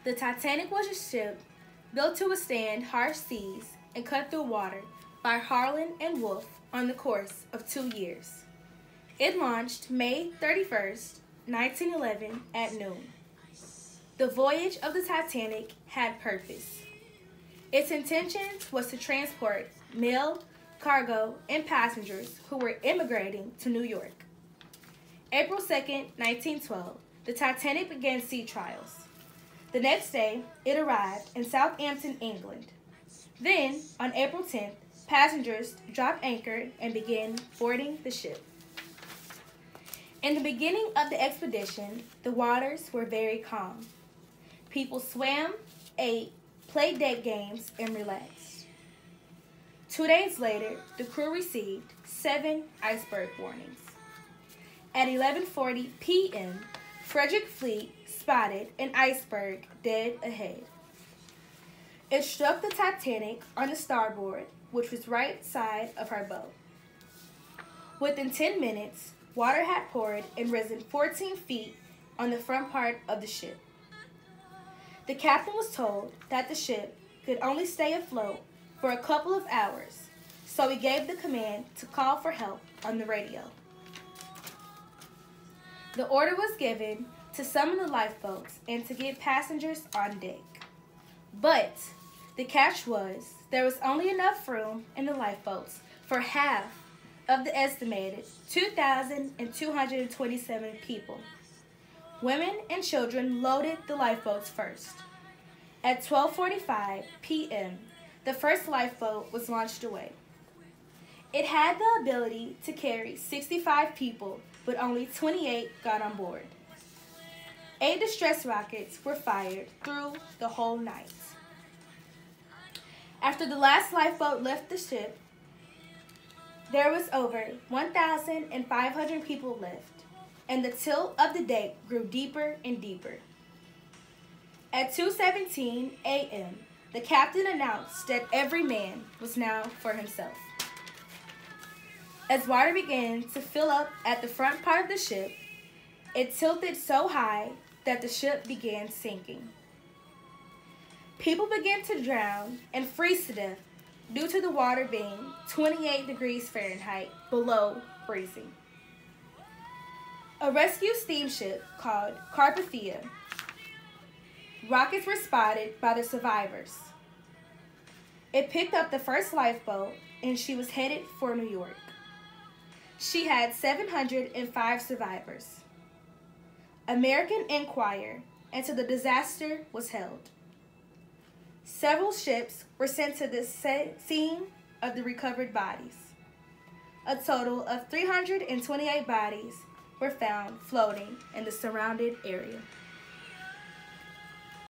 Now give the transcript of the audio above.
The Titanic was a ship built to withstand harsh seas and cut through water by Harlan and Wolff on the course of 2 years. It launched May 31st, 1911 at noon. The voyage of the Titanic had purpose. Its intention was to transport mail, cargo, and passengers who were immigrating to New York. April 2nd, 1912, the Titanic began sea trials. The next day, it arrived in Southampton, England. Then, on April 10th, passengers dropped anchor and began boarding the ship. In the beginning of the expedition, the waters were very calm. People swam, ate, played deck games, and relaxed. 2 days later, the crew received 7 iceberg warnings. At 11:40 p.m., Frederick Fleet spotted an iceberg dead ahead. It struck the Titanic on the starboard, which was right side of her bow. Within 10 minutes, water had poured and risen 14 feet on the front part of the ship. The captain was told that the ship could only stay afloat for a couple of hours, so he gave the command to call for help on the radio. The order was given to summon the lifeboats and to get passengers on deck. But the catch was there was only enough room in the lifeboats for half of the estimated 2,227 people. Women and children loaded the lifeboats first. At 12:45 p.m., the first lifeboat was launched away. It had the ability to carry 65 people, but only 28 got on board. 8 distress rockets were fired through the whole night. After the last lifeboat left the ship, there was over 1,500 people left, and the tilt of the deck grew deeper and deeper. At 2:17 a.m., the captain announced that every man was now for himself. As water began to fill up at the front part of the ship, it tilted so high that the ship began sinking. People began to drown and freeze to death due to the water being 28 degrees Fahrenheit below freezing. A rescue steamship called Carpathia. Rockets were spotted by the survivors. It picked up the first lifeboat and she was headed for New York. She had 705 survivors. American inquiry into the disaster was held. Several ships were sent to the scene of the recovered bodies. A total of 328 bodies were found floating in the surrounded area.